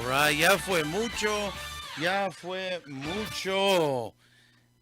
right, ya fue mucho.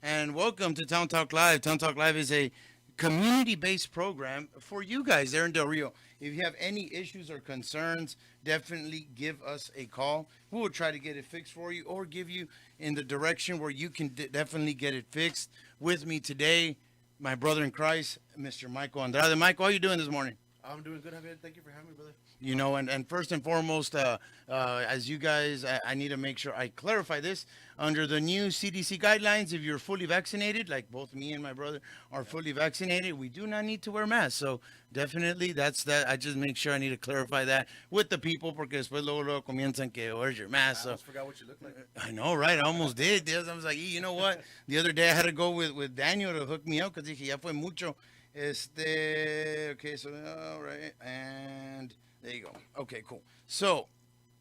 And welcome to Town Talk Live. Town Talk Live is a community-based program for you guys there in Del Rio. If you have any issues or concerns, definitely give us a call. We will try to get it fixed for you or give you in the direction where you can definitely get it fixed. With me today, my brother in Christ, Mr. Michael Andrade. Michael, how you doing this morning? I'm doing good, Javier. Thank you for having me, brother. You know, and first and foremost, as you guys, I need to make sure I clarify this. Under the new CDC guidelines, if you're fully vaccinated, like both me and my brother are fully vaccinated, we do not need to wear masks. So definitely, that's that. I just make sure I need to clarify that with the people, porque después luego comienzan que where's your mask. I So almost forgot what you look like. I know, right? I almost did. I was like, you know what? The other day I had to go with Daniel to hook me up because dije, ya fue mucho. Okay, so, all right. And there you go. Okay, cool. So,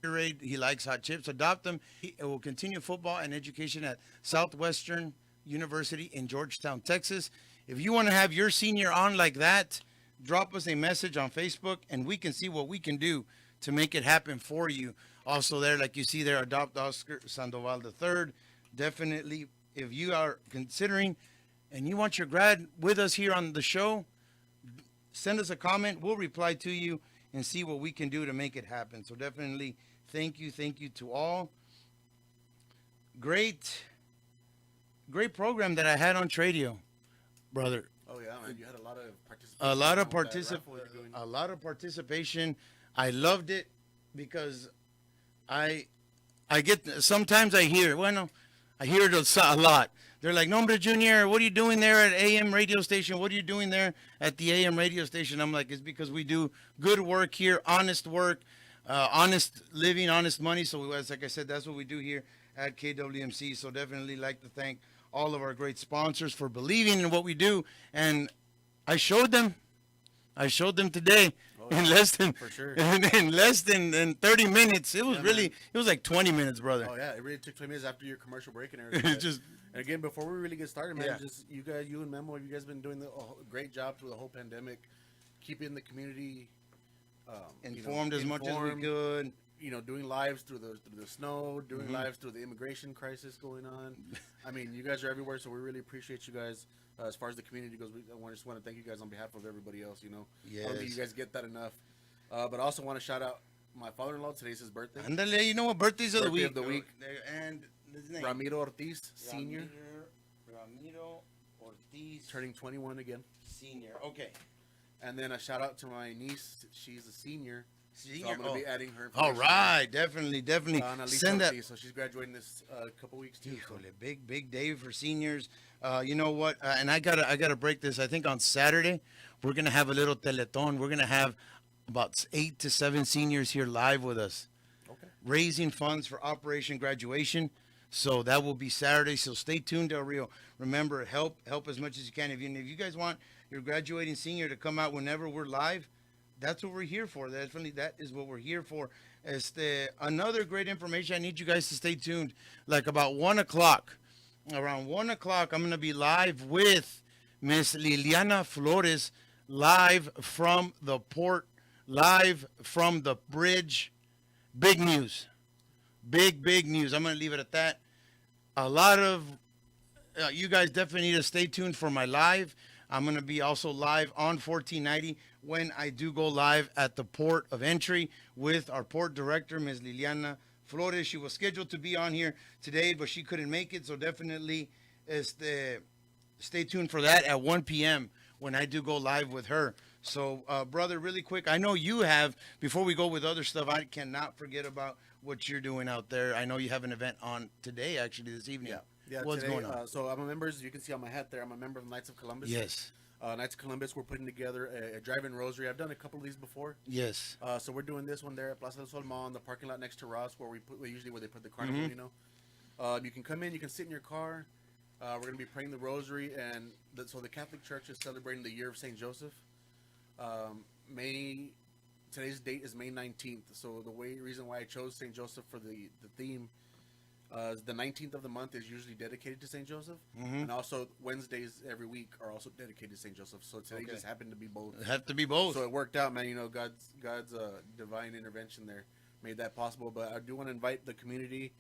he likes hot chips. Adopt him. He will continue football and education at Southwestern University in Georgetown, Texas. If you want to have your senior on like that, drop us a message on Facebook and we can see what we can do to make it happen for you. Also there, like you see there, Adopt Oscar Sandoval III. Definitely, if you are considering and you want your grad with us here on the show, send us a comment. We'll reply to you and see what we can do to make it happen. So definitely thank you to all. Great program that I had on Tradio, brother. Oh yeah, man, you had a lot of participation. A lot of participation. I loved it because I get sometimes I hear it a lot. They're like, "Nombre Junior, what are you doing there at AM radio station? What are you doing there at the AM radio station?" I'm like, it's because we do good work here, honest work, honest living, honest money. So as like I said, that's what we do here at KWMC. So definitely like to thank all of our great sponsors for believing in what we do. And I showed them today. In less than for sure. in less than 30 minutes. It was it was like 20 minutes, brother. Oh yeah, it really took 20 minutes after your commercial break and everything. Just and again, before we really get started, man, Yeah. just you and Memo, you guys been doing a great job through the whole pandemic, keeping the community informed as much as we could. You know, doing lives through the snow, doing lives through the immigration crisis going on. I mean, you guys are everywhere, so we really appreciate you guys. As far as the community goes, I just want to thank you guys on behalf of everybody else. You know, I don't think you guys get that enough. But I also want to shout out my father-in-law. Today's his birthday. Andale, you know what? Birthdays of the week. And his name. Ramiro Ortiz, Senior. Ramiro Ortiz. Turning 21 again. Senior. Okay. And then a shout out to my niece. She's a senior. So Senior. I'm going to be adding her. All right. Definitely. Send that. So she's graduating this couple weeks too. Híjole, big day for seniors. You know what? And I gotta break this. I think on Saturday we're gonna have a little teleton. We're gonna have about 8 to 7 seniors here live with us, raising funds for Operation Graduation. So that will be Saturday. So stay tuned, Del Rio. Remember, help as much as you can. If you guys want your graduating senior to come out whenever we're live, that's what we're here for. Definitely, that is what we're here for. Another great information. I need you guys to stay tuned. Like about 1 o'clock. Around 1 o'clock, I'm going to be live with Miss Liliana Flores, live from the port, live from the bridge. Big news. Big news. I'm going to leave it at that. A lot of you guys definitely need to stay tuned for my live. I'm going to be also live on 1490 when I do go live at the port of entry with our port director, Ms. Liliana Flores. She was scheduled to be on here today, but she couldn't make it. So definitely stay tuned for that at 1 p.m. when I do go live with her. So, brother, really quick, I know you have, before we go with other stuff, I cannot forget about what you're doing out there. I know you have an event on today, actually, this evening. Yeah. What's today, going on? So I'm a member, as you can see on my hat there, I'm a member of the Knights of Columbus. Yes. Knights of Columbus, we're putting together a drive-in rosary. I've done a couple of these before. Yes. So we're doing this one there at Plaza del Sol Mall, in the parking lot next to Ross, where usually where they put the carnival. You know, you can come in, you can sit in your car. We're gonna be praying the rosary, and so the Catholic Church is celebrating the year of Saint Joseph. Today's date is May 19th. So the reason why I chose Saint Joseph for the theme. The 19th of the month is usually dedicated to St. Joseph, and also Wednesdays every week are also dedicated to St. Joseph. So today just happened to be both. It have to be both. So it worked out, man. You know, God's divine intervention there, made that possible. But I do want to invite the community.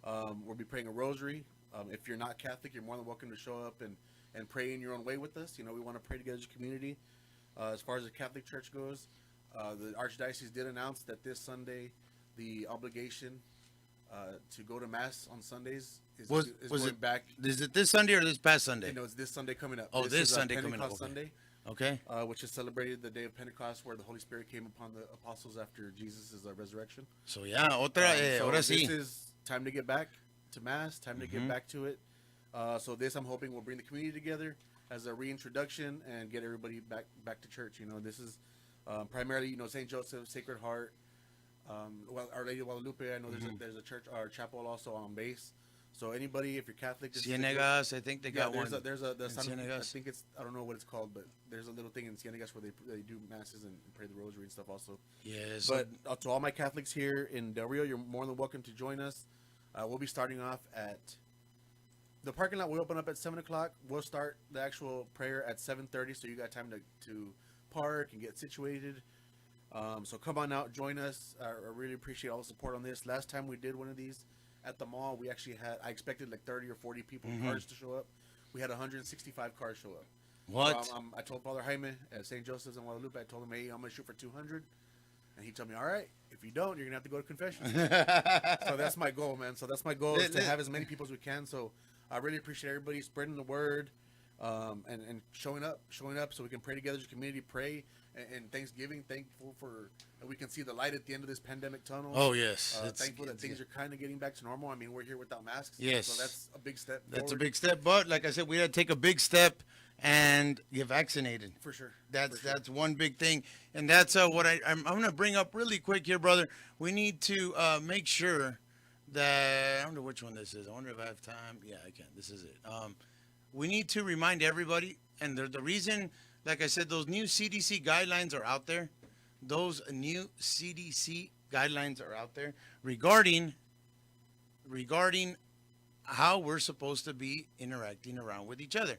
We'll be praying a rosary. If you're not Catholic, you're more than welcome to show up and pray in your own way with us. You know, we want to pray together as a community. As far as the Catholic Church goes, the Archdiocese did announce that this Sunday, the obligation to go to Mass on Sundays is going back. Is it this Sunday or this past Sunday? You know, it's this Sunday coming up. Oh, this is, Sunday Pentecost coming up. Sunday. Okay. Which is celebrated the day of Pentecost, where the Holy Spirit came upon the apostles after Jesus' resurrection. So yeah, ahora sí. This is time to get back to Mass, time to get back to it. So this, I'm hoping, will bring the community together as a reintroduction and get everybody back to church. You know, this is primarily, you know, St. Joseph, Sacred Heart, Our Lady of Guadalupe. I know there's a church or chapel also on base. So anybody, if you're Catholic, Cienegas, I think they got one. There's a Cienegas. I think it's, I don't know what it's called, but there's a little thing in Cienegas where they do masses and pray the rosary and stuff also. Yes. But to all my Catholics here in Del Rio, you're more than welcome to join us. We'll be starting off at the parking lot. Will open up at 7:00. We'll start the actual prayer at 7:30, so you got time to park and get situated. So come on out, join us. I really appreciate all the support on this. Last time we did one of these at the mall, we actually had, I expected like 30 or 40 people, cars to show up. We had 165 cars show up. What? I told Father Jaime at St. Joseph's in Guadalupe, I told him, hey, I'm going to shoot for 200. And he told me, all right, if you don't, you're going to have to go to confession. So that's my goal, man. So that's my goal, is to have as many people as we can. So I really appreciate everybody spreading the word and showing up so we can pray together as a community, pray. And Thanksgiving, thankful for that we can see the light at the end of this pandemic tunnel. Oh, yes. Thankful that things are kind of getting back to normal. I mean, we're here without masks. Yes. So that's a big step That's forward. a big step. But like I said, we got to take a big step and get vaccinated. For sure. That's one big thing. And that's what I'm going to bring up really quick here, brother. We need to make sure that, I wonder which one this is. I wonder if I have time. Yeah, I can. This is it. We need to remind everybody, and the reason, like I said, those new CDC guidelines are out there. Those new CDC guidelines are out there regarding how we're supposed to be interacting around with each other.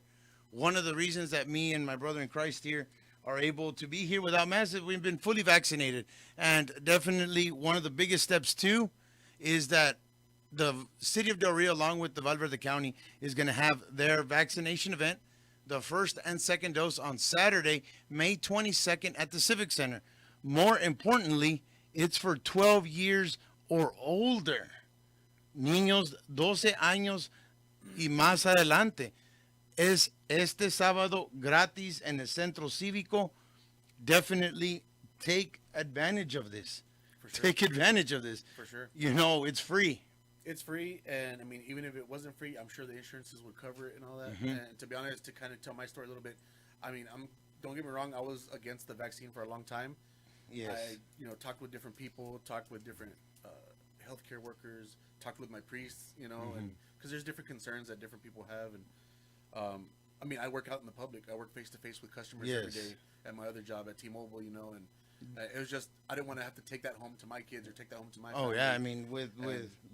One of the reasons that me and my brother in Christ here are able to be here without masks is we've been fully vaccinated. And definitely one of the biggest steps too is that the city of Del Rio, along with the Valverde County, is going to have their vaccination event, the first and second dose, on Saturday, May 22nd at the Civic Center. More importantly, it's for 12 years or older. Niños 12 años y más adelante. Es este sábado gratis en el Centro Cívico. Definitely take advantage of this. For sure. Take advantage of this. For sure. You know, it's free. It's free, and I mean, even if it wasn't free, I'm sure the insurances would cover it and all that. And to be honest, to kind of tell my story a little bit, I mean, don't get me wrong, I was against the vaccine for a long time. Yes. I, talked with different people, talked with different healthcare workers, talked with my priests, and because there's different concerns that different people have, and I mean, I work out in the public. I work face to face with customers every day at my other job at T-Mobile, and it was just, I didn't want to have to take that home to my kids or take that home to my family. Oh yeah, I mean, with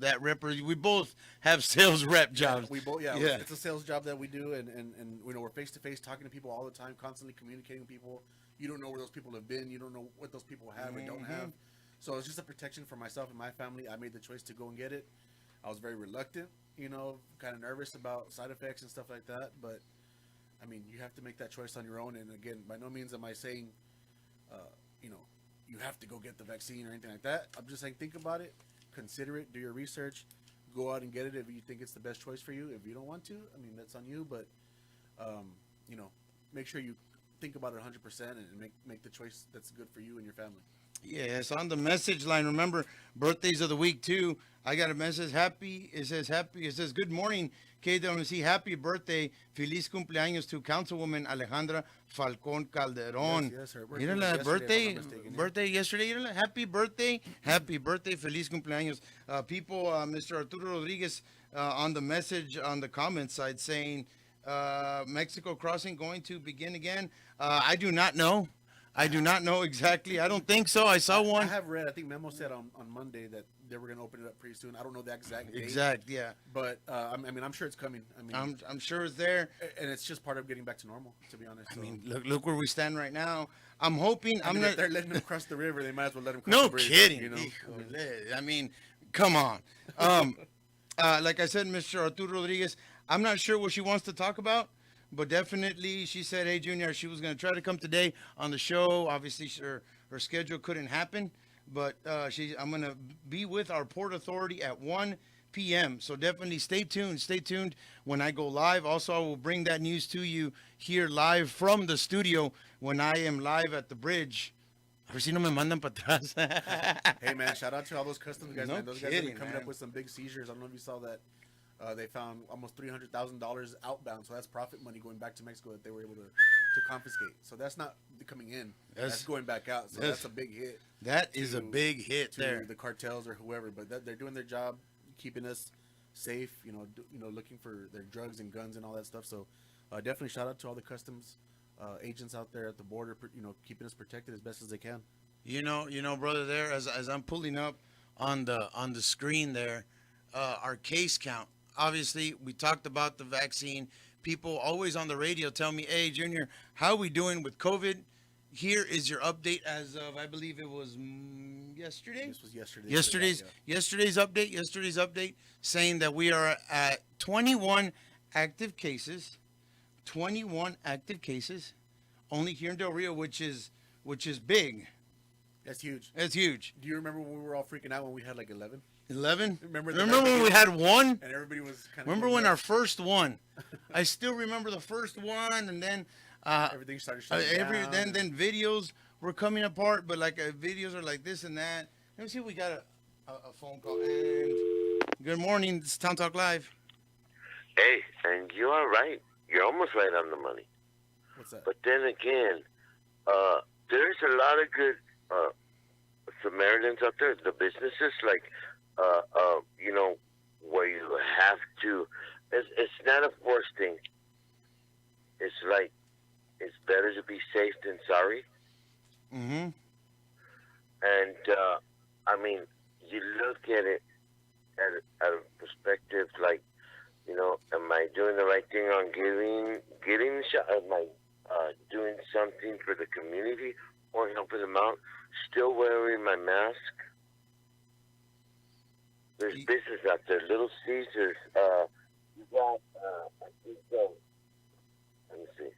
that rep, we both have sales rep jobs. We both, it's a sales job that we do, and we're face to face talking to people all the time, constantly communicating with people. You don't know where those people have been. You don't know what those people have or don't have. So it's just a protection for myself and my family. I made the choice to go and get it. I was very reluctant, kind of nervous about side effects and stuff like that. But I mean, you have to make that choice on your own. And again, by no means am I saying, you have to go get the vaccine or anything like that. I'm just saying, think about it, consider it, do your research, go out and get it if you think it's the best choice for you. If you don't want to, I mean, that's on you. But make sure you think about it 100% and make the choice that's good for you and your family. Yes, on the message line. Remember, birthdays of the week too. I got a message. It says, good morning, KWMC. Happy birthday. Feliz cumpleaños to Councilwoman Alejandra Falcón Calderón. Yes, her birthday yesterday. Happy birthday. Happy birthday. Feliz cumpleaños. People, Mr. Arturo Rodriguez on the message on the comment side saying, Mexico crossing going to begin again. I do not know. I do not know exactly. I don't think so. I saw I one. have read. I think Memo said on Monday that they were going to open it up pretty soon. I don't know the exact date. Yeah. But I mean, I'm sure it's coming. I mean, I'm sure it's there. and it's just part of getting back to normal. To be honest. I mean, look where we stand right now. I'm hoping. I mean, not. if they're letting them cross the river, they might as well let them cross No the bridge. kidding. You know. I mean, come on. Like I said, Mr. Arturo Rodriguez, I'm not sure what she wants to talk about, but definitely she said, hey, Junior, she was going to try to come today on the show. Obviously, her schedule couldn't happen, but I'm going to be with our Port Authority at 1 p.m. So definitely stay tuned. Stay tuned when I go live. Also, I will bring that news to you here live from the studio when I am live at the bridge. A ver si no me mandan para atrás. Hey man, shout out to all those customs guys. No Man. Those guys have been kidding, coming man. up with some big seizures. I don't know if you saw that. They found almost $300,000 outbound, so that's profit money going back to Mexico that they were able to confiscate. So that's not coming in. That's going back out. So that's a big hit. That is a big hit to there. the cartels or whoever, but they're doing their job, keeping us safe. Looking for their drugs and guns and all that stuff. So definitely shout out to all the customs agents out there at the border. Keeping us protected as best as they can. You know, brother. There, as I'm pulling up on the screen there, our case count. Obviously, we talked about the vaccine. People always on the radio tell me, "Hey, Junior, how are we doing with COVID?" Here is your update as of, I believe it was yesterday. This was yesterday. Yesterday's update saying that we are at 21 active cases. 21 active cases, only here in Del Rio, which is big. That's huge. That's huge. Do you remember when we were all freaking out when we had like 11? 11? Remember when we had one? And everybody was kind of. Remember when our first one? I still remember the first one, and then everything started shutting down. Then videos were coming apart, but like videos are like this and that. Let me see if we got a phone call. And good morning, this is Town Talk Live. Hey, and you are right. You're almost right on the money. What's that? But then again, there's a lot of good Samaritans out there. The businesses, like, where you have to. It's not a forced thing. It's like it's better to be safe than sorry. Mm-hmm. And I mean, you look at it at a perspective like, am I doing the right thing on getting the shot? Am I doing something for the community or helping them out? Still wearing my mask. There's business out there, Little Caesars. You got, I think so. Let me see.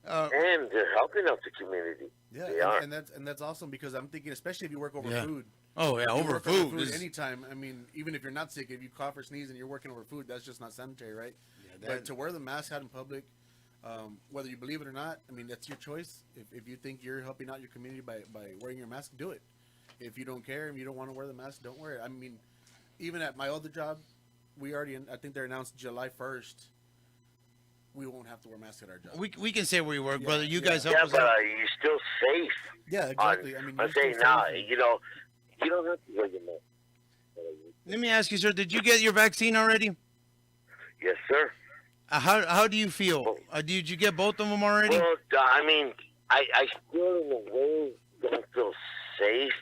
And they're helping out the community. Yeah, they are. And that's awesome because I'm thinking, especially if you work over food. Oh yeah, over food. Anytime. I mean, even if you're not sick, if you cough or sneeze and you're working over food, that's just not sanitary, right? Yeah, but to wear the mask out in public, whether you believe it or not, I mean, that's your choice. If you think you're helping out your community by wearing your mask, do it. If you don't care and you don't want to wear the mask, don't wear it. I mean, even at my other job, I think they announced July 1st. We won't have to wear masks at our job. We can say where you work, brother. You guys help us but out. are you still safe? Yeah, exactly. I mean, I'm saying now, you don't have to wear your mask. Let me ask you, sir. Did you get your vaccine already? Yes, sir. How do you feel? Did you get both of them already? Well, I mean, I still in a way don't feel safe.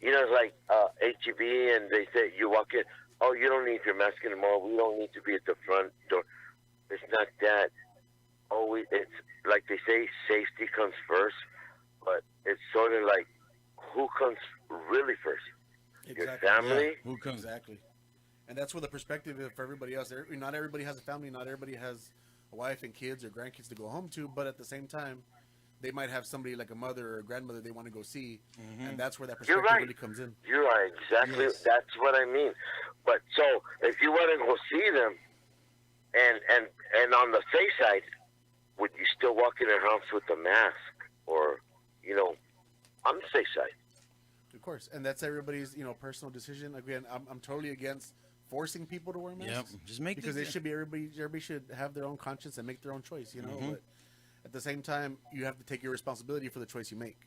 It's like HEB, and they say you walk in, oh, you don't need your mask anymore. We don't need to be at the front door. It's not that. It's like they say, safety comes first, but it's sort of like who comes really first? Exactly. Your family? Yeah. Who comes? Exactly. And that's where the perspective is for everybody else. Not everybody has a family. Not everybody has a wife and kids or grandkids to go home to. But at the same time, they might have somebody like a mother or a grandmother they want to go see. Mm-hmm. And that's where that perspective really comes in. You're right. Exactly. Yes. That's what I mean. But so if you want to go see them, and on the safe side, would you still walk in their house with a mask? Or, on the safe side? Of course. And that's everybody's, personal decision. Again, I'm totally against forcing people to wear masks. Yep. Just make because it should be everybody should have their own conscience and make their own choice, Mm-hmm. But at the same time, you have to take your responsibility for the choice you make.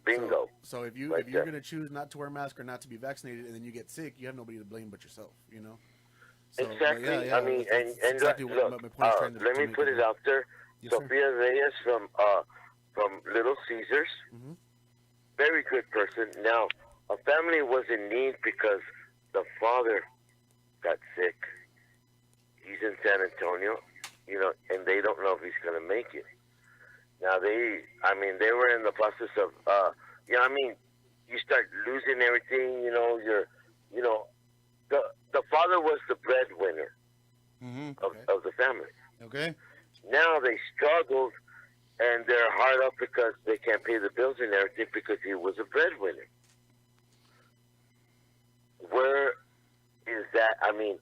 Bingo. So if you're going to choose not to wear a mask or not to be vaccinated and then you get sick, you have nobody to blame but yourself, So, exactly. Yeah, I mean, and exactly look, what my point is trying to let me make put it out there. Yes, sir. Sophia Reyes from from Little Caesars. Mhm. Very good person. Now, a family was in need because the father got sick. He's in San Antonio, and they don't know if he's going to make it. Now, they were in the process of, you start losing everything, the father was the breadwinner of the family. Okay. Now they struggled, and they're hard up because they can't pay the bills and everything because he was a breadwinner. Where is that? I mean,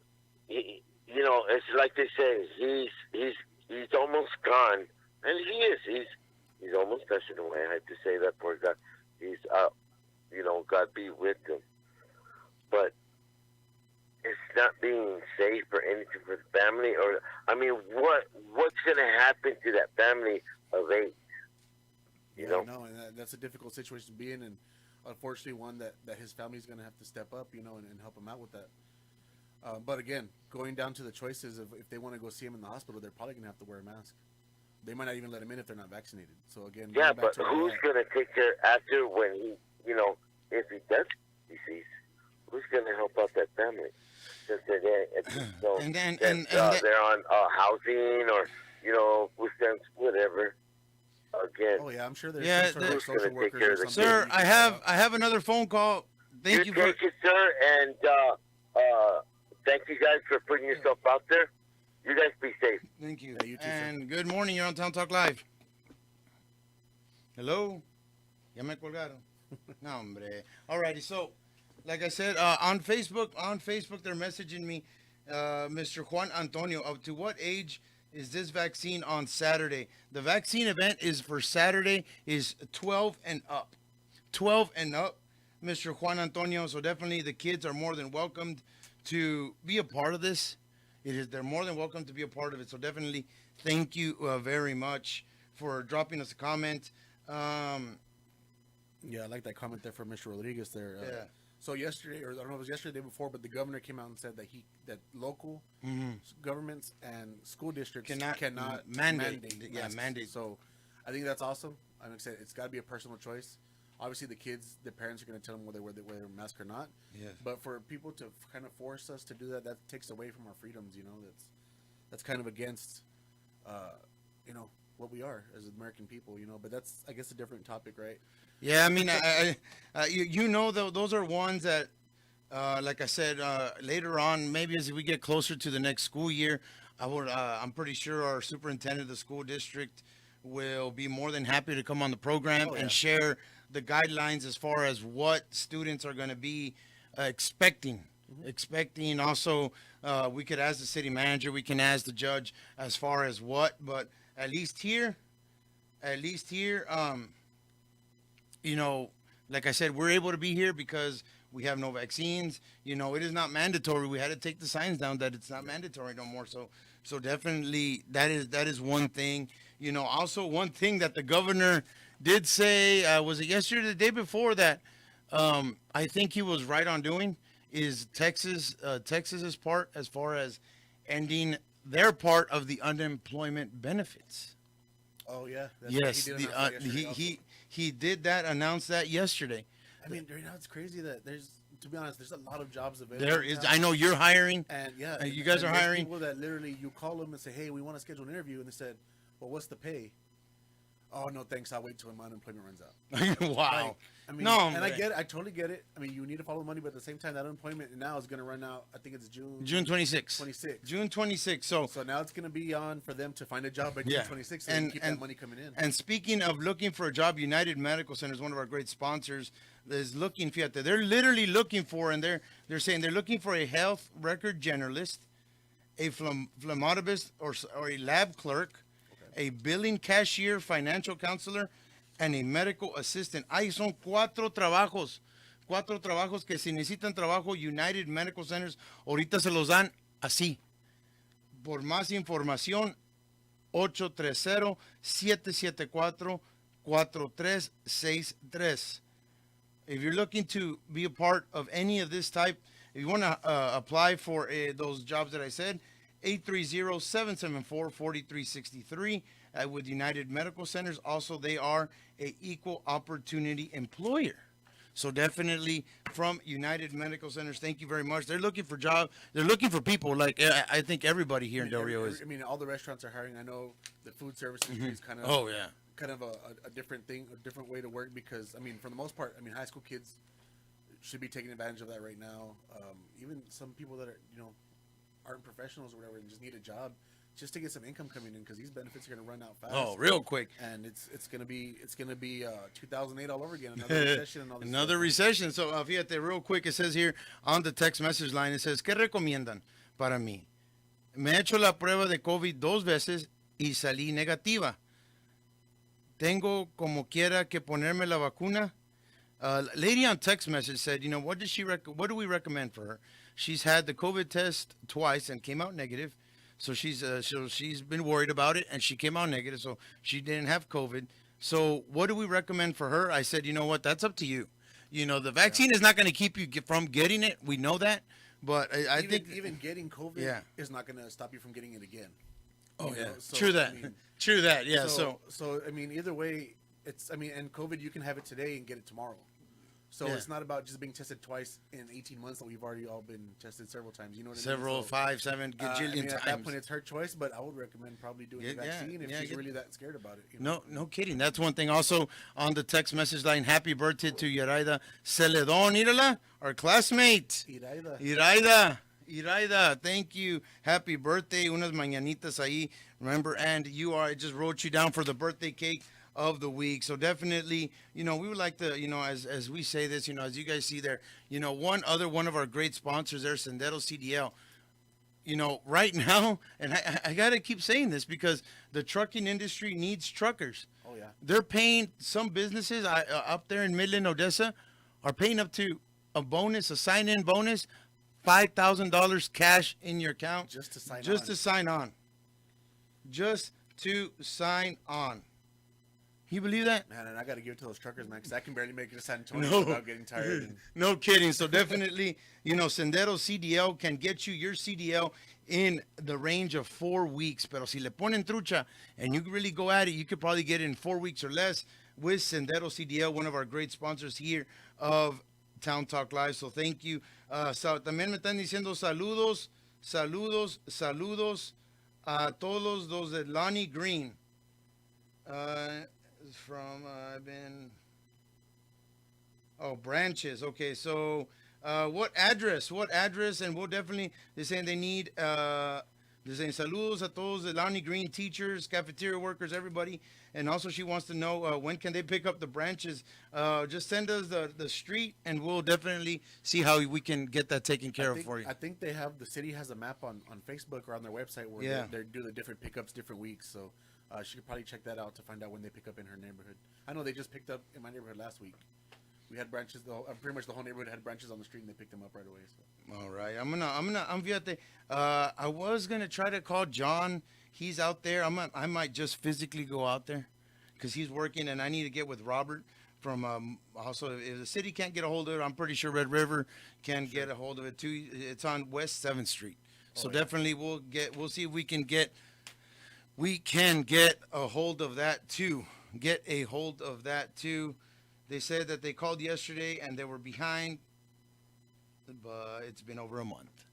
it's like they say, he's almost gone, and he is. He's almost passing away. I have to say that, poor guy. He's God be with him. But it's not being safe or anything for the family. Or what's going to happen to that family of 8? No, and that's a difficult situation to be in, and unfortunately one that his family's going to have to step up, and help him out with that. But again, going down to the choices of if they want to go see him in the hospital, they're probably going to have to wear a mask. They might not even let him in if they're not vaccinated. So again, yeah, but who's going to take care after when he, if he does disease? Who's going to help out that family? Since they're on housing or whatever. Again. Oh yeah, I'm sure there's some sort of social workers. Or Sir, I have another phone call. Thank you for take it, sir, and thank you guys for putting yourself out there. You guys be safe. Thank you. Yeah, you too, And sir. good morning. You're on Town Talk Live. Hello? Ya me colgaron. No, hombre. Alrighty. So, like I said, on Facebook, they're messaging me, Mr. Juan Antonio, up to what age is this vaccine on Saturday? The vaccine event is for Saturday is 12 and up. 12 and up, Mr. Juan Antonio. So definitely the kids are more than welcomed to be a part of this. They're more than welcome to be a part of it. So definitely thank you very much for dropping us a comment. Yeah, I like that comment there from Mr. Rodriguez there. Yeah. So yesterday, or I don't know if it was yesterday or the day before, but the governor came out and said that local governments and school districts cannot mandate. Yeah, masks. mandate. So I think that's awesome. I'm excited. It's got to be a personal choice. Obviously, the parents are going to tell them whether they wear a mask or not. Yes. But for people to kind of force us to do that, that takes away from our freedoms. That's kind of against, what we are as American people. But that's, I guess, a different topic, right? Yeah, I mean, those are ones that, like I said, later on, maybe as we get closer to the next school year, I'm pretty sure our superintendent of the school district will be more than happy to come on the program and share the guidelines as far as what students are going to be expecting. Also, we could ask the city manager, we can ask the judge as far as what, but at least here, like I said, we're able to be here because we have no vaccines. It is not mandatory. We had to take the signs down that it's not mandatory no more. So definitely that is one thing. Also one thing that the governor did say, was it yesterday or the day before, that I think he was right on doing, is Texas's part as far as ending their part of the unemployment benefits. Oh yeah. Yes, he did that, announced that yesterday. I mean, right now it's crazy that to be honest, there's a lot of jobs available. There is. I know you're hiring. And you guys are hiring. People that literally, you call them and say, "Hey, we want to schedule an interview," and they said, "Well, what's the pay?" "Oh no, thanks. I'll wait till my unemployment runs out." Wow. I get it. I totally get it. I mean, you need to follow the money, but at the same time, that unemployment now is going to run out. I think it's June 26th. June 26th. So now it's going to be on for them to find a job by June 26th so and keep that money coming in. And speaking of looking for a job, United Medical Center is one of our great sponsors. Is looking, fíjate, they're literally looking for, and they're saying they're looking for a health record generalist, a phlebotomist or a lab clerk, a billing cashier, financial counselor, and a medical assistant. Ahí son 4 trabajos que si necesitan trabajo, United Medical Centers ahorita se los dan así. Por más información, 830-774-4363. If you're looking to be a part of any of this type, if you want to apply for those jobs that I said, 830-774-4363. with United Medical Centers. Also, they are a equal opportunity employer. So definitely from United Medical Centers, thank you very much. They're looking for job. They're looking for people. Like I think everybody here in Del Rio is. I mean, all the restaurants are hiring. I know the food service industry is kind of kind of a different thing, a different way to work because I mean, for the most part, I mean, high school kids should be taking advantage of that right now. Even some people that are aren't professionals or whatever and just need a job just to get some income coming in because these benefits are going to run out fast. Oh, real quick. And it's gonna be 2008 all over again. Another recession and all this Another stuff. recession. So, fíjate, real quick, it says here on the text message line, it says, ¿qué recomiendan para mí? Me he hecho la prueba de COVID 2 veces y salí negativa. Tengo como quiera que ponerme la vacuna. Lady on text message said, what does what do we recommend for her? She's had the COVID test twice and came out negative. So she's been worried about it and she came out negative. So she didn't have COVID. So what do we recommend for her? I said, you know what? That's up to you. The vaccine is not going to keep you from getting it. We know that. But I think even getting COVID is not going to stop you from getting it again. Oh, yeah. So, True that. I mean, True that. Yeah. So I mean, either way, and COVID, you can have it today and get it tomorrow. So it's not about just being tested twice in 18 months that we've already all been tested several times. You know what I mean? Several, 5, 7 gajillion times. At that point, it's her choice, but I would recommend probably doing the vaccine if she's really that scared about it. No kidding. That's one thing. Also, on the text message line, happy birthday to Yaraida Celedon, Irala, our classmate. Iraida, thank you. Happy birthday. Unas mañanitas ahí. Remember, and I just wrote you down for the birthday cake of the week. So definitely, we would like to, as we say this, as you guys see there, one of our great sponsors there, Sendero CDL, right now, and I got to keep saying this because the trucking industry needs truckers. Oh, yeah. They're paying, some businesses up there in Midland, Odessa, are paying up to a sign-in bonus, $5,000 cash in your account. Just to sign on. Just to sign on. Just to sign on. Can you believe that? Man, and I got to give it to those truckers, man, because I can barely make it to San Antonio without getting tired. No kidding. So definitely, Sendero CDL can get you your CDL in the range of 4 weeks. Pero si le ponen trucha and you really go at it, you could probably get it in 4 weeks or less with Sendero CDL, one of our great sponsors here of Town Talk Live. So thank you. También me están diciendo saludos a todos los de Lonnie Green. From Branches. Okay, so what address? And we'll definitely, they're saying they need, they're saying saludos a todos the Lonnie Green teachers, cafeteria workers, everybody. And also she wants to know when can they pick up the branches. Just send us the street and we'll definitely see how we can get that taken care of for you. I think the city has a map on Facebook or on their website where they do the different pickups different weeks. So she could probably check that out to find out when they pick up in her neighborhood. I know they just picked up in my neighborhood last week. We had branches. Pretty much the whole neighborhood had branches on the street, and they picked them up right away. So. All right, I was gonna try to call John. He's out there. I might just physically go out there, because he's working, and I need to get with Robert from. Also, if the city can't get a hold of it, I'm pretty sure Red River can get a hold of it too. It's on West 7th Street, so definitely we'll see if we can get a hold of that too. They said that they called yesterday and they were behind, but it's been over a month.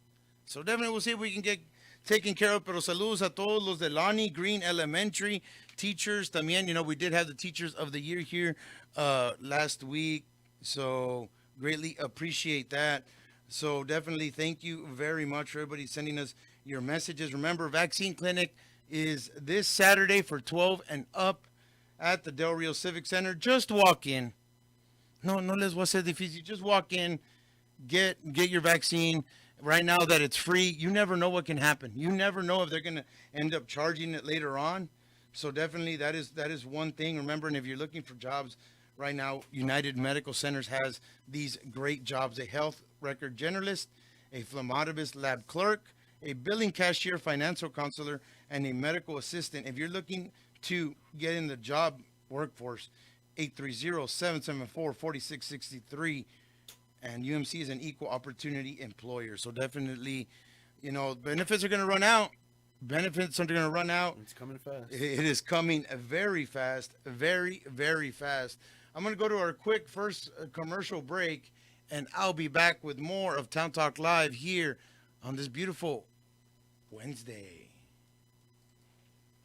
So definitely we'll see if we can get taken care of. Pero saludos a todos los de Lonnie Green Elementary teachers. También, we did have the Teachers of the Year here last week. So greatly appreciate that. So definitely thank you very much for everybody sending us your messages. Remember, Vaccine Clinic is this Saturday for 12 and up at the Del Rio Civic Center. Just walk in. No les voy a hacer difícil. Just walk in, get your vaccine. Right now that it's free, you never know what can happen. You never know if they're going to end up charging it later on. So definitely that is one thing. Remember, and if you're looking for jobs right now, United Medical Centers has these great jobs: a health record generalist, a phlebotomist lab clerk, a billing cashier, financial counselor, and a medical assistant. If you're looking to get in the job workforce, 830-774-4663. And UMC is an equal opportunity employer. So definitely, benefits are going to run out. benefits are going to run out. It's coming fast. It is coming very fast, very, very fast. I'm going to go to our quick first commercial break, and I'll be back with more of Town Talk Live here on this beautiful Wednesday.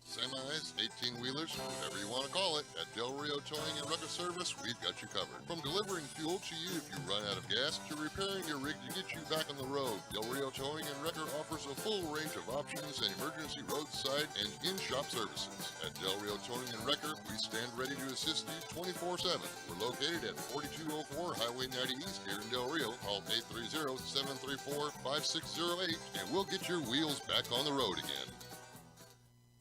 Semis, 18-wheelers, whatever you want to call it, at Del Rio Towing and Wrecker Service, we've got you covered. From delivering fuel to you if you run out of gas, to repairing your rig to get you back on the road, Del Rio Towing and Wrecker offers a full range of options and emergency roadside and in-shop services. At Del Rio Towing and Wrecker, we stand ready to assist you 24/7. We're located at 4204 Highway 90 East here in Del Rio. Call 830-734-5608, and we'll get your wheels back on the road again.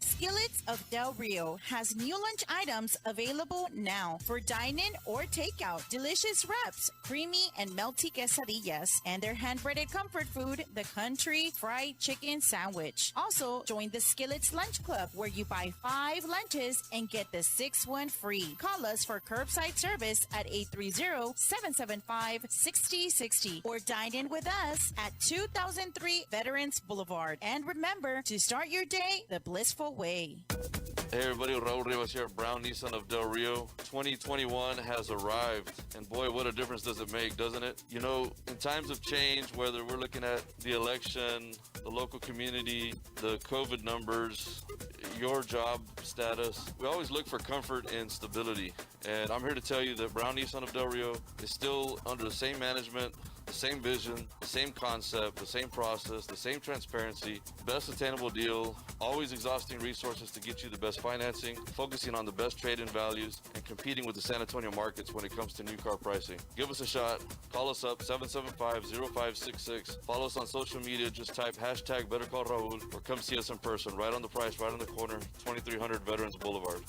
Skillets of Del Rio has new lunch items available now for dine-in or takeout. Delicious wraps, creamy and melty quesadillas, and their hand-breaded comfort food, the country fried chicken sandwich. Also, join the Skillets Lunch Club, where you buy 5 lunches and get the 6th one free. Call us for curbside service at 830-775-6060 or dine in with us at 2003 Veterans Boulevard. And remember to start your day the blissful way. Hey everybody, Raul Rivas here at Brown Nissan of Del Rio. 2021 has arrived, and boy, what a difference does it make, doesn't it? You know, in times of change, whether we're looking at the election, the local community, the COVID numbers, your job status, we always look for comfort and stability. And I'm here to tell you that Brown Nissan of Del Rio is still under the same management, the same vision, the same concept, the same process, the same transparency, best attainable deal, always exhausting resources to get you the best financing, focusing on the best trade-in values, and competing with the San Antonio markets when it comes to new car pricing. Give us a shot. Call us up, 775-0566. Follow us on social media. Just type hashtag Better Call Raul, or come see us in person, right on the price, right on the corner, 2300 Veterans Boulevard.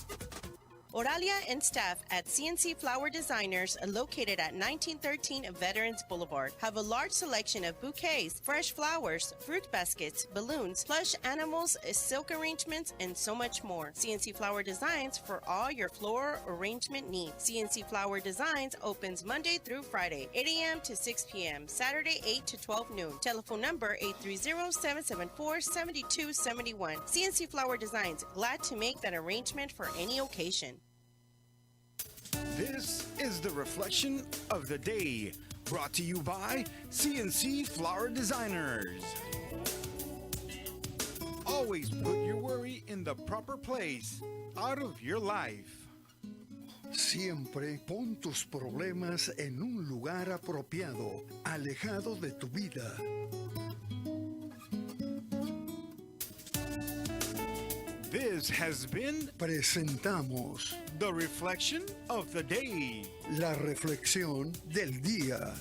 Oralia and staff at CNC Flower Designers, located at 1913 Veterans Boulevard, have a large selection of bouquets, fresh flowers, fruit baskets, balloons, plush animals, silk arrangements, and so much more. CNC Flower Designs for all your floral arrangement needs. CNC Flower Designs opens Monday through Friday, 8 a.m. to 6 p.m., Saturday 8 to 12 noon. Telephone number 830-774-7271. CNC Flower Designs, glad to make that arrangement for any occasion. This is the reflection of the day, brought to you by CNC Flower Designers. Always put your worry in the proper place, out of your life. Siempre pon tus problemas en un lugar apropiado, alejado de tu vida. This has been Presentamos the reflection of the day. la reflexión del día.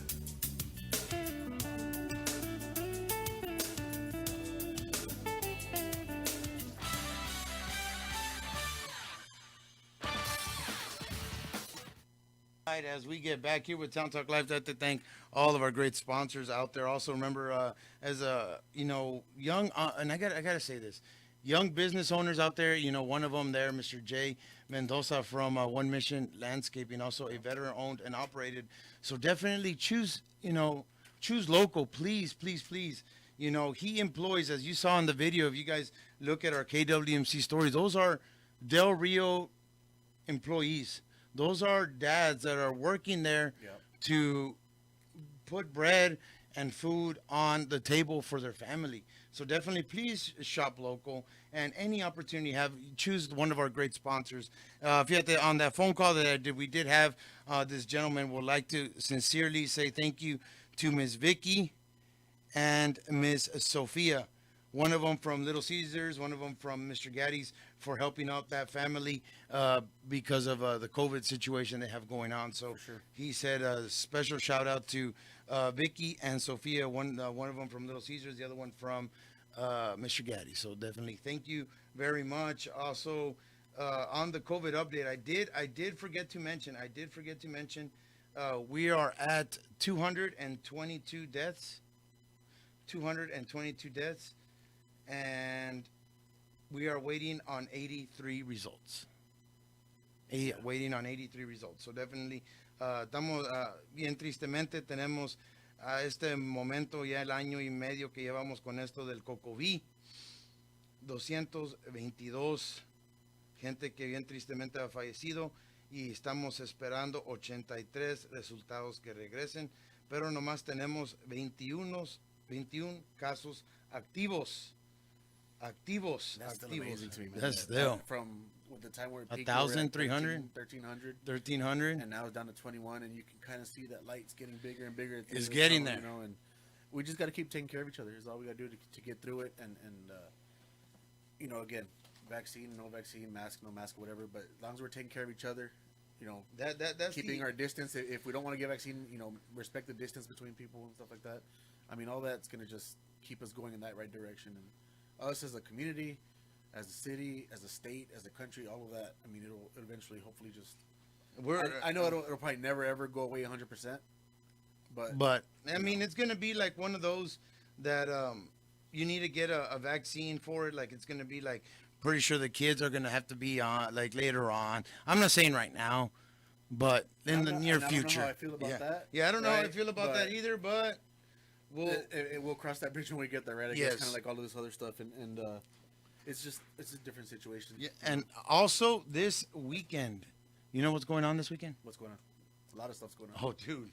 As we get back here with Town Talk Live, I'd like to thank all of our great sponsors out there. Also, remember, as a young, and I gotta say this, young business owners out there, one of them there, Mr. Jay Mendoza from One Mission Landscaping, also a veteran-owned and operated. So definitely choose local, please, please, please. He employs, as you saw in the video, if you guys look at our KWMC stories, those are Del Rio employees. Those are dads that are working there to put bread and food on the table for their family. So definitely please shop local, and any opportunity you have, choose one of our great sponsors. Fíjate, on that phone call that I did, we did have this gentleman would like to sincerely say thank you to Ms. Vicky and Ms. Sophia. One of them from Little Caesars, one of them from Mr. Gaddy's, for helping out that family because of the COVID situation they have going on. So he said a special shout out to Vicky and Sophia, one of them from Little Caesars, the other one from Mr. Gaddy. So definitely thank you very much. Also, on the COVID update, I did forget to mention, we are at 222 deaths. 222 deaths. And we are waiting on 83 results. Waiting on 83 results. So definitely, estamos bien tristemente, tenemos a este momento ya el año y medio que llevamos con esto del COVID, 222 gente que bien tristemente ha fallecido y estamos esperando 83 resultados que regresen, pero nomás tenemos 21 casos activos. That's still amazing to me, man. That's still from the time where it peaked, 1,300? 1,300, 1,300. and now it's down to 21, and you can kind of see that light's getting bigger and bigger. It's getting there. You know, and we just got to keep taking care of each other. Is all we got to do to get through it. And you know, again, vaccine, no vaccine, mask, no mask, whatever. But as long as we're taking care of each other, you know, That's keeping our distance. If we don't want to get vaccine, you know, respect the distance between people and stuff like that. I mean, all that's going to just keep us going in that right direction. And us as a community, as a city, as a state, as a country, all of that. I mean, it'll eventually, hopefully, just. I know it'll probably never ever go away 100%. But I mean, it's gonna be like one of those that you need to get a vaccine for it. Like it's gonna be like pretty sure the kids are gonna have to be on like later on. I'm not saying right now, but in the near future. I don't know how I feel about that. Yeah, I don't know how I feel about that either, but we'll cross that bridge when we get there, right? I guess kind of like all of this other stuff, and it's a different situation. Yeah, and also this weekend, you know what's going on this weekend? What's going on? A lot of stuff's going on. Oh, dude,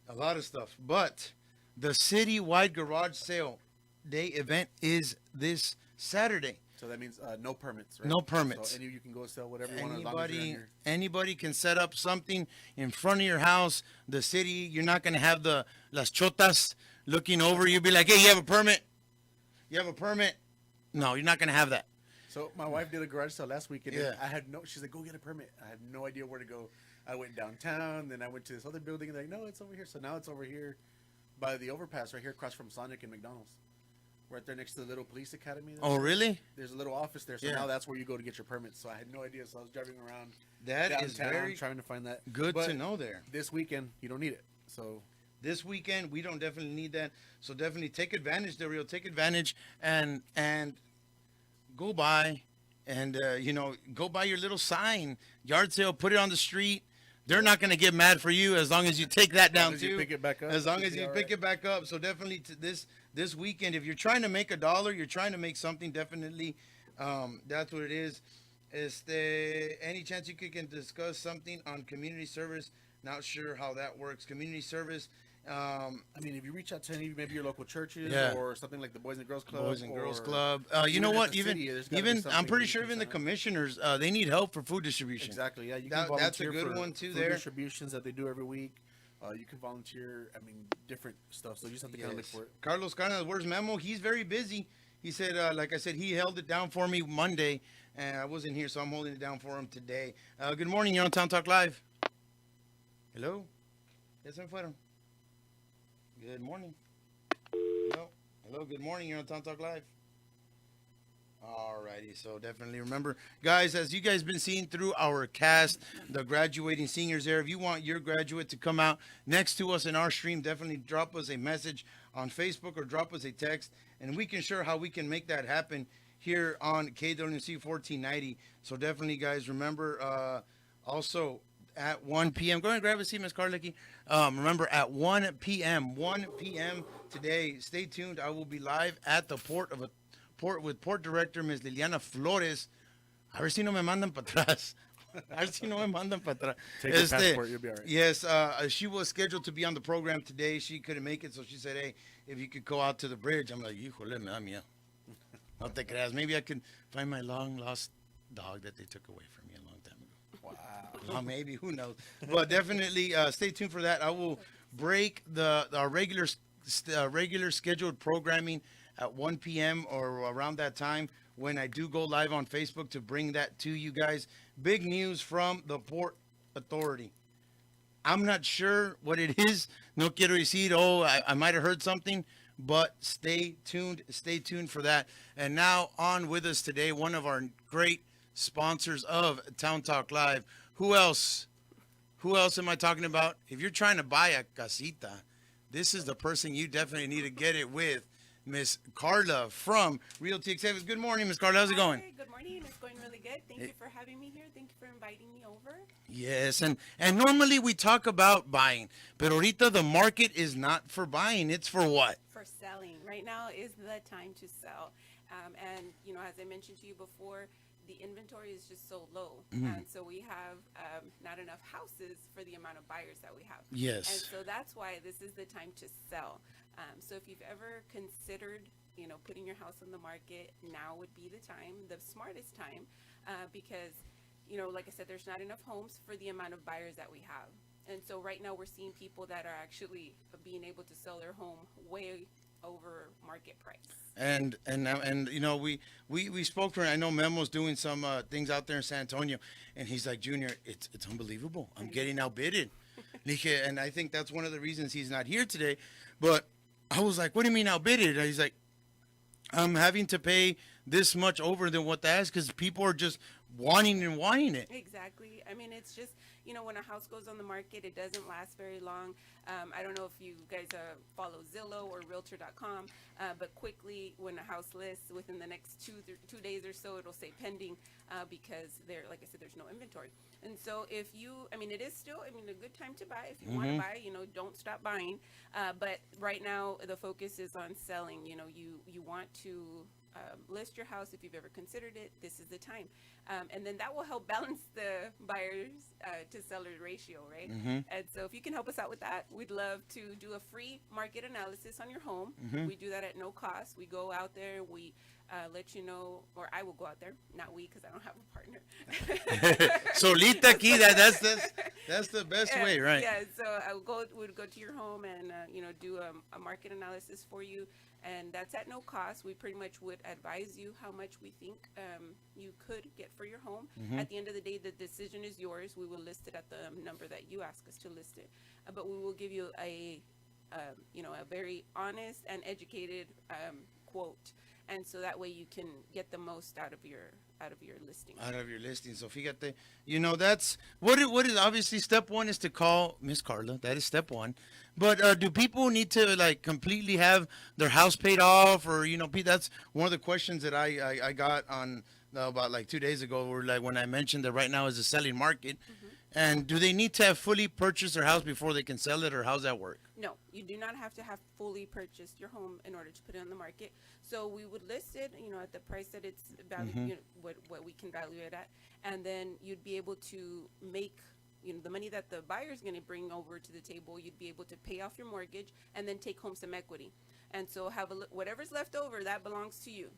a lot of stuff. But the citywide garage sale day event is this Saturday. So that means no permits, right? No permits. So any of you can go sell whatever you want as long as you're in here. Anybody can set up something in front of your house. The city, you're not going to have the las chotas looking over. You'll be like, hey, you have a permit? You have a permit? No, you're not going to have that. So my wife did a garage sale last weekend. Yeah. And she's like, go get a permit. I had no idea where to go. I went downtown, then I went to this other building, and they're like, no, it's over here. So now it's over here by the overpass right here across from Sonic and McDonald's. Right there next to the little police academy. Oh, really? There's a little office there. So now that's where you go to get your permits. So I had no idea. So I was driving around That is downtown very trying to find that. good But to know there. This weekend, you don't need it. So This weekend, we don't definitely need that. So definitely take advantage, Del Rio. Take advantage and go by and, go buy your little sign. Yard sale, put it on the street. They're not going to get mad for you as long as you take that down, too. you pick it back up. As long as you pick it back up. So definitely this weekend, if you're trying to make $1, you're trying to make something, definitely that's what it is. Any chance you can discuss something on community service? Not sure how that works. Community service. I mean, if you reach out to maybe your local churches or something like the Boys and Girls Club. Boys and Girls Club. You know what? Even I'm pretty sure even the commissioners, they need help for food distribution. Exactly. Yeah, you can volunteer that's a good one too. Food There distributions that they do every week. You can volunteer. I mean, different stuff. So you just have to kind of look for it. Carlos Carnes, where's Memo? He's very busy. He said, like I said, he held it down for me Monday, and I wasn't here, so I'm holding it down for him today. Good morning. You're on Town Talk Live. Hello. Ya se me fueron. Good morning. Hello. Good morning. You're on Town Talk Live. Alrighty, so definitely remember, guys, as you guys been seeing through our cast, the graduating seniors there, if you want your graduate to come out next to us in our stream, definitely drop us a message on Facebook or drop us a text, and we can share how we can make that happen here on KWMC 1490. So definitely, guys, remember, also at 1 p.m. Go ahead and grab a seat, Ms. Karlicki. Remember, at 1 p.m. today, stay tuned. I will be live at the port with Port Director, Ms. Liliana Flores. A ver si no me mandan para atrás. A ver si no me mandan para atrás. Take your passport, you'll be all right. Yes, she was scheduled to be on the program today. She couldn't make it, so she said, hey, if you could go out to the bridge. I'm like, híjole, me da miedo. No te creas. Maybe I can find my long-lost dog that they took away from me a long time ago. Wow. Well, maybe, who knows. But definitely stay tuned for that. I will break our regular scheduled programming at 1 p.m. or around that time when I do go live on Facebook to bring that to you guys. Big news from the Port Authority. I'm not sure what it is. No quiero decir, I might have heard something, but stay tuned. Stay tuned for that. And now on with us today, one of our great sponsors of Town Talk Live. Who else? Who else am I talking about? If you're trying to buy a casita, this is the person you definitely need to get it with. Miss Carla from Realty Exhibits. Good morning, Miss Carla. How's it going? Good morning. It's going really good. Thank you for having me here. Thank you for inviting me over. Yes, and normally we talk about buying, but ahorita the market is not for buying. It's for what? For selling. Right now is the time to sell. And, as I mentioned to you before, the inventory is just so low. Mm-hmm. And so we have not enough houses for the amount of buyers that we have. Yes. And so that's why this is the time to sell. So if you've ever considered, putting your house on the market, now would be the time, the smartest time, because, like I said, there's not enough homes for the amount of buyers that we have. And so right now we're seeing people that are actually being able to sell their home way over market price. And we spoke for, I know Memo's doing some things out there in San Antonio, and he's like, Junior, it's unbelievable. I'm getting outbidded. And I think that's one of the reasons he's not here today. But I was like, what do you mean outbidded? And he's like, I'm having to pay this much over than what that is because people are just wanting it. Exactly. I mean, it's just, when a house goes on the market, it doesn't last very long. I don't know if you guys follow Zillow or Realtor.com, but quickly when a house lists, within the next 2 days or so, it'll say pending because like I said, there's no inventory. And so it is still, a good time to buy. If you want to buy, don't stop buying. But right now, the focus is on selling. You want to list your house if you've ever considered it. This is the time. And then that will help balance the buyers to seller ratio, right? And so if you can help us out with that, we'd love to do a free market analysis on your home. We do that at no cost. We go out there, we let you know, or I will go out there, not we, because I don't have a partner. Solita aquí, that's the best way, right? Yeah, so we'd go to your home and do a market analysis for you. And that's at no cost. We pretty much would advise you how much we think you could get for your home. At the end of the day, the decision is yours. We will list it at the number that you ask us to list it. But we will give you a very honest and educated quote. And so that way you can get the most out of your listing. Out of your listing. So fíjate, that's what is obviously step one is to call Miss Carla. That is step one. But do people need to completely have their house paid off, or that's one of the questions that I got on about 2 days ago, where when I mentioned that right now is a selling market. And do they need to have fully purchased their house before they can sell it, or how's that work? No, you do not have to have fully purchased your home in order to put it on the market. So we would list it, at the price that it's valued, what we can value it at, and then you'd be able to make, the money that the buyer's going to bring over to the table. You'd be able to pay off your mortgage and then take home some equity, and so whatever's left over that belongs to you.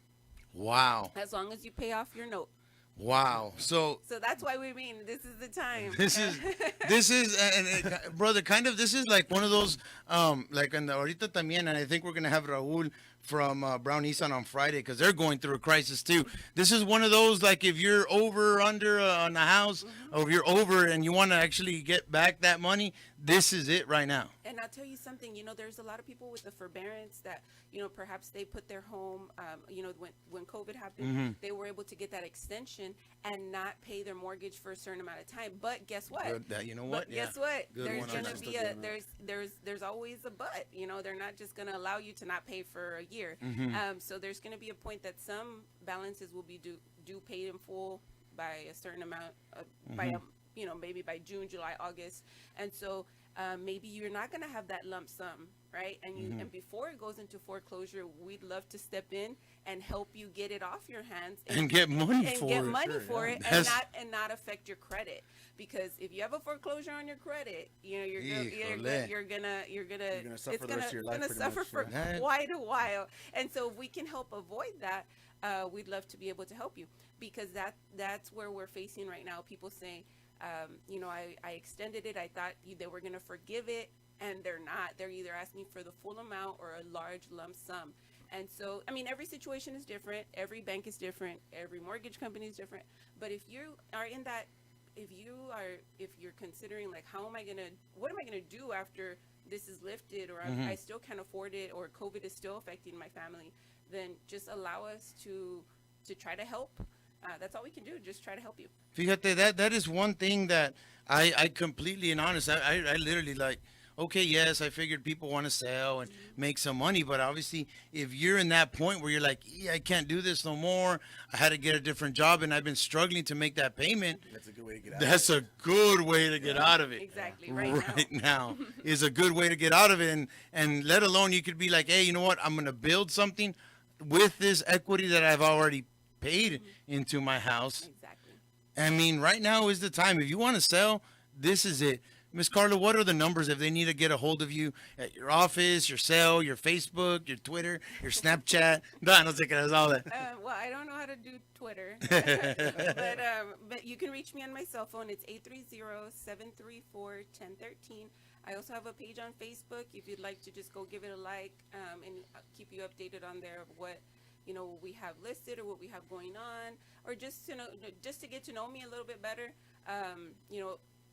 Wow! As long as you pay off your note. Wow. So that's why we mean this is the time. This is, and brother, kind of, this is like one of those, like in the ahorita también, and I think we're going to have Raul from Brown Nissan on Friday because they're going through a crisis too. This is one of those, like if you're over, under on the house, or if you're over and you want to actually get back that money, this is it right now. And I'll tell you something, there's a lot of people with the forbearance that, perhaps they put their home, when COVID happened, they were able to get that extension and not pay their mortgage for a certain amount of time. But guess what? Guess what? Good there's one. Gonna be there's always a but. They're not just gonna allow you to not pay for a year. So there's gonna be a point that some balances will be due paid in full by a certain amount by maybe by June, July, August, and so maybe you're not going to have that lump sum, right? And and before it goes into foreclosure, we'd love to step in and help you get it off your hands and get money for it, and not affect your credit. Because if you have a foreclosure on your credit, you're gonna suffer the rest of your life. Gonna suffer for quite a while. And so if we can help avoid that, we'd love to be able to help you, because that's where we're facing right now. People saying, I extended it. I thought they were going to forgive it, and they're not. They're either asking for the full amount or a large lump sum. And so, every situation is different. Every bank is different. Every mortgage company is different. But if you are in that, if you're considering what am I going to do after this is lifted, or I still can't afford it, or COVID is still affecting my family, then just allow us to try to help. That's all we can do. Just try to help you. Fíjate, that is one thing that I completely, and honest, I literally okay, yes, I figured people want to sell and make some money, but obviously if you're in that point where you're like, I can't do this no more, I had to get a different job and I've been struggling to make that payment. That's a good way to get out That's a good way to get out of it. Exactly. Right now is a good way to get out of it. And let alone you could be like, hey, you know what? I'm going to build something with this equity that I've already paid into my house, Exactly. I mean, right now is the time. If you want to sell, this is it. Miss Carla, what are the numbers if they need to get a hold of you at your office, your cell, your Facebook, your Twitter, your Snapchat? No sé qué es all that. Well, I don't know how to do Twitter, but you can reach me on my cell phone. It's 830-734-1013. I also have a page on Facebook if you'd like to just go give it a like and keep you updated on there of what we have listed or what we have going on, or just to know, just to get to know me a little bit better.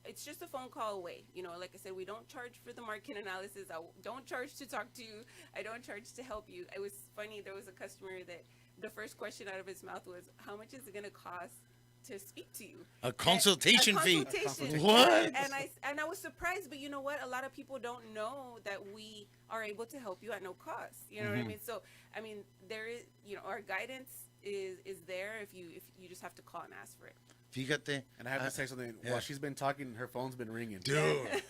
It's just a phone call away. Like I said, we don't charge for the market analysis. I don't charge to talk to you. I don't charge to help you. It was funny. There was a customer that the first question out of his mouth was, how much is it going to cost to speak to you? A consultation fee. Consultation. What? And I was surprised, but you know what? A lot of people don't know that we are able to help you at no cost. You know what I mean? So, I mean, there is, our guidance is there if you just have to call and ask for it. Fíjate. And I have to say something. Yeah. While she's been talking, her phone's been ringing. Dude,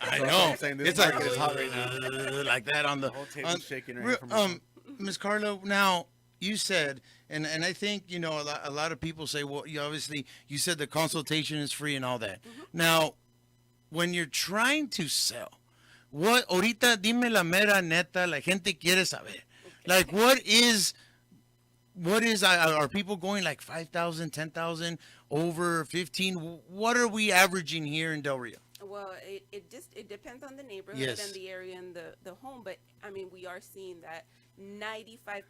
I So know. I'm saying this It's like market is hot right now. like that on the The whole table's shaking right Re- now from her Ms. Carlo, now you said, and I think a lot of people say, well, you said the consultation is free and all that. Now, when you're trying to sell, what ahorita dime la mera neta, la gente quiere saber. Like what is are people going like 5,000, 10,000, over 15? What are we averaging here in Del Rio? Well, it depends on the neighborhood Yes. and the area and the home, but I mean, we are seeing that 95%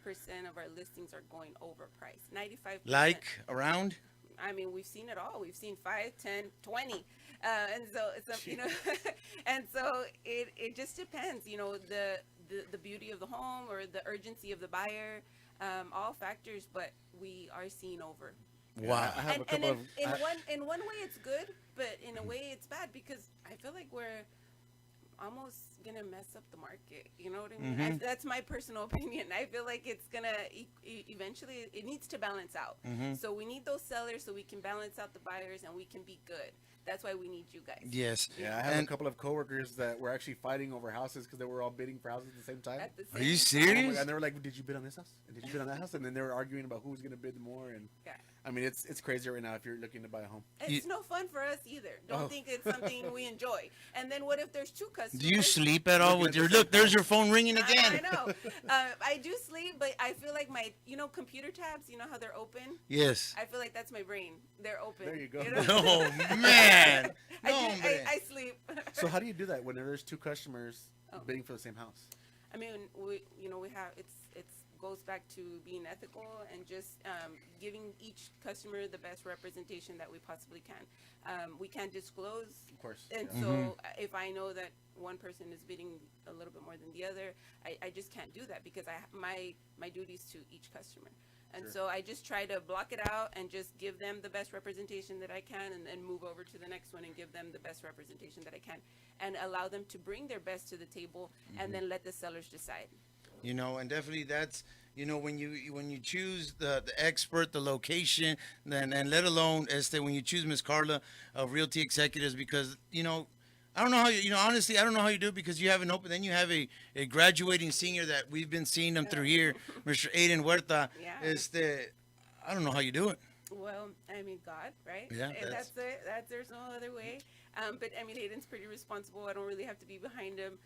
of our listings are going overpriced. 95%. Like around? I mean, we've seen it all. We've seen 5, 10, 20. And so and so it just depends, the beauty of the home or the urgency of the buyer, all factors, but we are seeing over. Wow. I have a And couple of. in one way it's good, but in a way it's bad because I feel like we're almost gonna mess up the market. You know what I mean? That's my personal opinion. I feel like it's gonna eventually it needs to balance out. So we need those sellers so we can balance out the buyers and we can be good. That's why we need you guys. Yes. Yeah, I have And- a couple of coworkers that were actually fighting over houses because they were all bidding for houses at the same time. At the Are you same Oh my serious? God, and they were like, "Did you bid on this house? And did you bid on that house?" And then they were arguing about who was going to bid more. And Yeah. I mean, it's crazy right now if you're looking to buy a home. It's no fun for us either. Don't Oh. think it's something we enjoy. And then what if there's two customers? Do you sleep at all with your look? There's your phone ringing again. I know. I do sleep, but I feel like my, computer tabs. You know how they're open. Yes. I feel like that's my brain. They're open. There you go. Oh man. No, hombre. I sleep. So how do you do that when there's two customers Oh. bidding for the same house? I mean, we have it's goes back to being ethical and just giving each customer the best representation that we possibly can. We can't disclose, Of course. and yeah. so if I know that one person is bidding a little bit more than the other, I just can't do that because my duties to each customer. And Sure. so I just try to block it out and just give them the best representation that I can and then move over to the next one and give them the best representation that I can and allow them to bring their best to the table and then let the sellers decide. And definitely that's when you choose the expert, the location, then and let alone when you choose Miss Carla of Realty Executives, because I don't know how honestly I don't know how you do it because you have an open, then you have a graduating senior that we've been seeing them through here, Mr. Aiden Huerta. Yeah. I don't know how you do it. Well, I mean, God, right? Yeah, And that's it. There's no other way. But I mean, Aiden's pretty responsible. I don't really have to be behind him.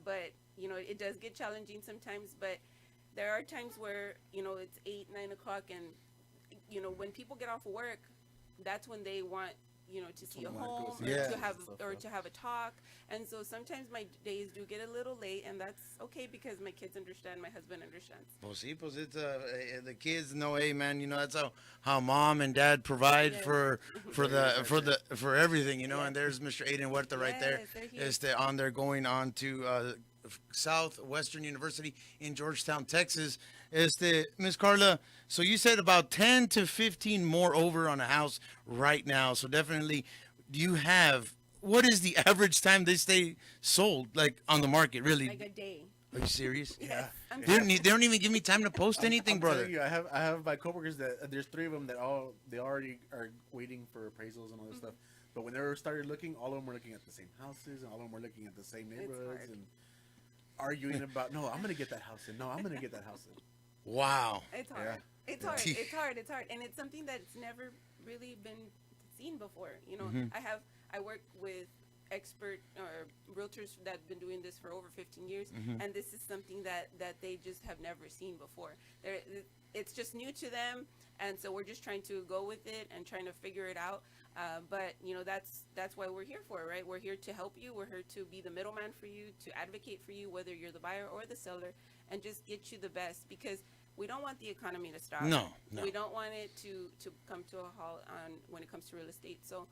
But it does get challenging sometimes. But there are times where it's 8, 9 o'clock, and when people get off of work, that's when they want to see a when they wanna go home see or houses to have and stuff, or yeah. to have a talk. And so sometimes my days do get a little late, and that's okay because my kids understand, my husband understands. Pues sí, pues it's the kids know, hey man, that's how mom and dad provide Yes. for everything, and there's Mr. Aiden Huerta right there. Yes, they're here. On there going on to Southwestern University in Georgetown, Texas. Miss Carla, so you said about 10 to 15 more over on a house right now. So definitely, what is the average time they stay sold, like on the market, really? Like a day. Are you serious? Yes, I'm They don't even give me time to post anything, I'm brother. telling you, I have my coworkers that there's 3 of them that they already are waiting for appraisals and all this stuff. But when they started looking, all of them were looking at the same houses, and all of them were looking at the same neighborhoods hard. and arguing about, no, I'm gonna get that house in. No, I'm gonna get that house in. Wow. It's hard. It's hard. It's hard. It's hard. And it's something that's never really been seen before. You know, I work with expert realtors that have been doing this for over 15 years, and this is something that they just have never seen before. It's just new to them, and so we're just trying to go with it and trying to figure it out. But you know, that's why we're here for, right? We're here to help you. We're here to be the middleman for you, to advocate for you, whether you're the buyer or the seller, and just get you the best, because we don't want the economy to stop. No. We don't want it to come to a halt when it comes to real estate. So,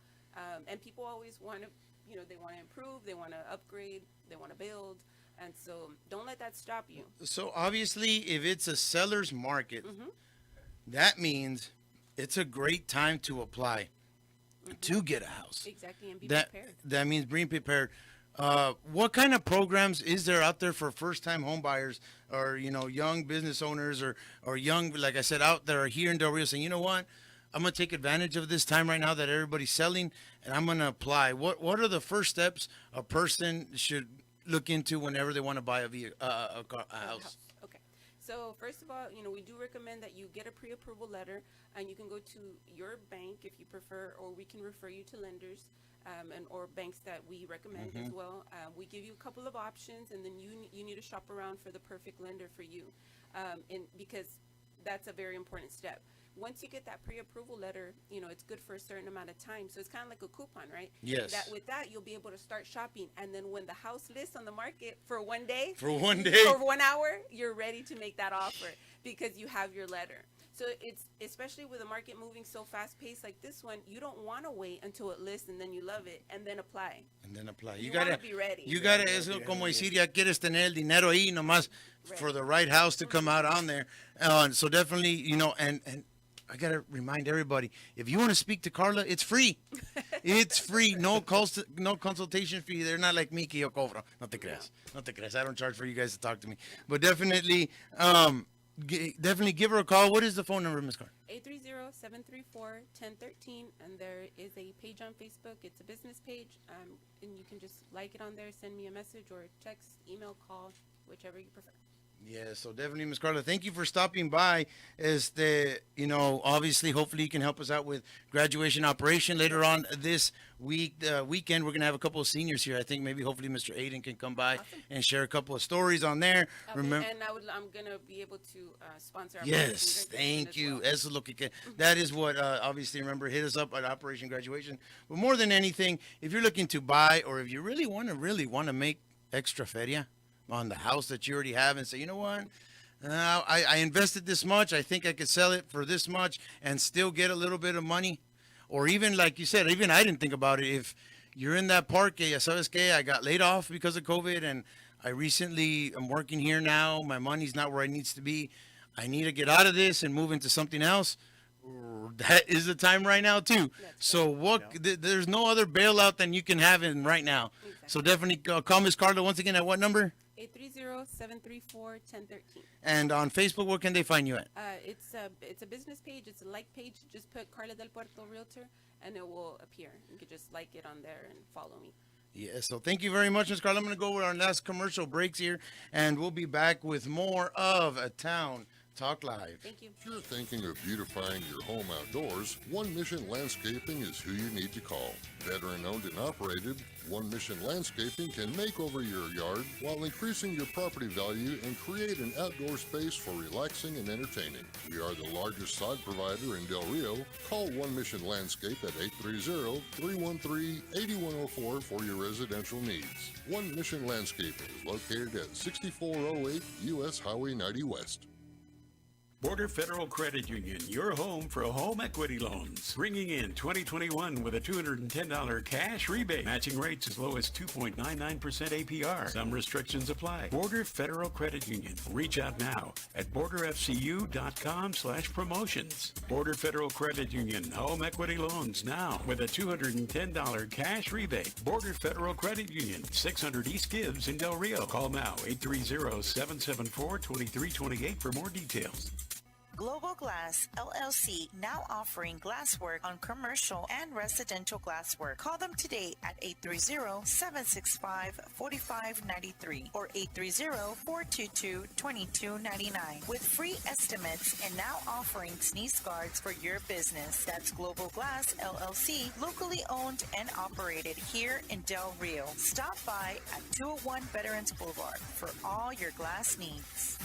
and people always want to, you know, they want to improve, they want to upgrade, they want to build. And so don't let that stop you. So obviously, if it's a seller's market, that means it's a great time to apply to get a house. Exactly, and be prepared. That means being prepared. What kind of programs is there out there for first-time home buyers, or, you know, young business owners, or young, like I said, out there here in Del Rio saying, you know what, I'm going to take advantage of this time right now that everybody's selling, and I'm going to apply. What are the first steps a person should look into whenever they want to buy a house? Okay. So first of all, you know, we do recommend that you get a pre-approval letter, and you can go to your bank if you prefer, or we can refer you to lenders. Or banks that we recommend as well. We give you a couple of options, and then you need to shop around for the perfect lender for you, and because that's a very important step. Once you get that pre-approval letter, you know, it's good for a certain amount of time, so it's kind of like a coupon, right? Yes. With that, you'll be able to start shopping, and then when the house lists on the market for one day, For 1 day. for 1 hour, you're ready to make that offer because you have your letter. So it's, especially with the market moving so fast paced like this one, you don't want to wait until it lists and then you love it and then apply. You wanna gotta be ready. You gotta, eso como decir, ya quieres tener el dinero ahí nomás for the right house to come out on there. So definitely, you know, and I gotta remind everybody, if you want to speak to Carla, it's free. It's free. No consultation fee. They're not like me, que yo cobro. No te creas. No te creas. I don't charge for you guys to talk to me. But definitely, definitely give her a call. What is the phone number, Ms. Carla? 830-734-1013, and there is a page on Facebook. It's a business page, and you can just like it on there, send me a message or text, email, call, whichever you prefer. Yeah, so definitely, Ms. Carla, thank you for stopping by. You know, obviously, hopefully you can help us out with graduation operation later on this weekend. We're going to have a couple of seniors here. I think maybe hopefully Mr. Aiden can come by and share a couple of stories on there. Remember, and I'm going to be able to sponsor our Yes, thank you. Well. Eso es lo que that is what, obviously, remember, hit us up at Operation Graduation. But more than anything, if you're looking to buy, or if you really want to make extra feria on the house that you already have, and say, you know what, I invested this much, I think I could sell it for this much and still get a little bit of money. Or even, like you said, even I didn't think about it, if you're in that park, ya sabes que, I got laid off because of COVID, and I recently am working here now, my money's not where it needs to be, I need to get out of this and move into something else. That is the time right now too. So there's no other bailout than you can have in right now. Exactly. So definitely call Ms. Carla once again at what number? 830-734-1013. And on Facebook, where can they find you at? It's a business page. It's a like page. Just put Carla del Puerto Realtor, and it will appear. You can just like it on there and follow me. Yeah, so thank you very much, Ms. Carla. I'm going to go with our last commercial breaks here, and we'll be back with more of A Town Talk Live. Thank you. If you're thinking of beautifying your home outdoors, One Mission Landscaping is who you need to call. Veteran owned and operated, One Mission Landscaping can make over your yard while increasing your property value and create an outdoor space for relaxing and entertaining. We are the largest sod provider in Del Rio. Call One Mission Landscape at 830-313-8104 for your residential needs. One Mission Landscaping is located at 6408 U.S. Highway 90 West. Border Federal Credit Union, your home for home equity loans. Bringing in 2021 with a $210 cash rebate. Matching rates as low as 2.99% APR. Some restrictions apply. Border Federal Credit Union. Reach out now at borderfcu.com/promotions. Border Federal Credit Union, home equity loans now with a $210 cash rebate. Border Federal Credit Union, 600 East Gibbs in Del Rio. Call now, 830-774-2328 for more details. Global Glass LLC, now offering glasswork on commercial and residential glasswork. Call them today at 830-765-4593 or 830-422-2299 with free estimates and now offering sneeze guards for your business. That's Global Glass LLC, locally owned and operated here in Del Rio. Stop by at 201 Veterans Boulevard for all your glass needs.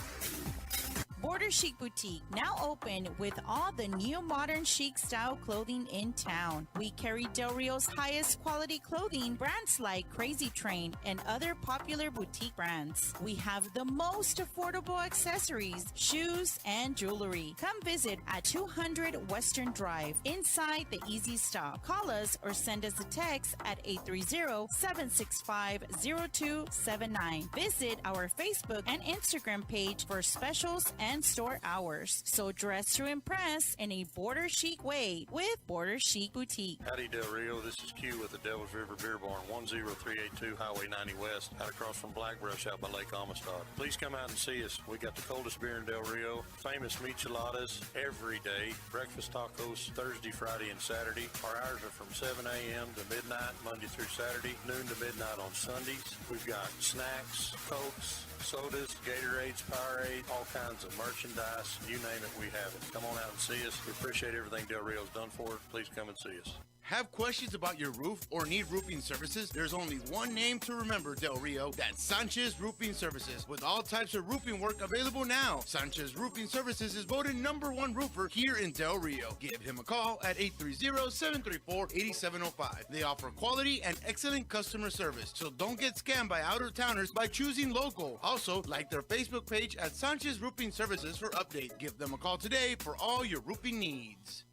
Border Chic Boutique, now open with all the new modern chic style clothing in town. We carry Del Rio's highest quality clothing, brands like Crazy Train and other popular boutique brands. We have the most affordable accessories, shoes, and jewelry. Come visit at 200 Western Drive inside the Easy Stop. Call us or send us a text at 830-765-0279. Visit our Facebook and Instagram page for specials and store hours. So dress to impress in a border chic way with Border Chic Boutique. Howdy Del Rio, this is Q with the Devil's River Beer Barn, 10382 Highway 90 West, out across from Blackbrush out by Lake Amistad. Please come out and see us. We got the coldest beer in Del Rio, famous micheladas every day, breakfast tacos Thursday, Friday, and Saturday. Our hours are from 7 a.m. to midnight, Monday through Saturday, noon to midnight on Sundays. We've got snacks, Cokes, sodas, Gatorades, Powerade, all kinds of merchandise. You name it, we have it. Come on out and see us. We appreciate everything Del Rio's done for us. Please come and see us. Have questions about your roof or need roofing services? There's only one name to remember, Del Rio. That's Sanchez Roofing Services. With all types of roofing work available now, Sanchez Roofing Services is voted #1 roofer here in Del Rio. Give him a call at 830-734-8705. They offer quality and excellent customer service, so don't get scammed by out-of-towners by choosing local. Also, like their Facebook page at Sanchez Roofing Services for updates. Give them a call today for all your roofing needs.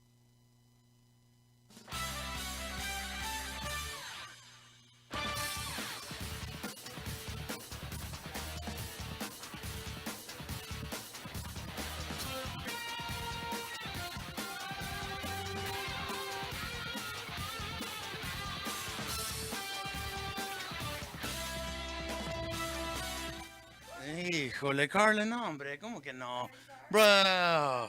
Híjole, Carla, no, hombre, ¿cómo que no? Bro.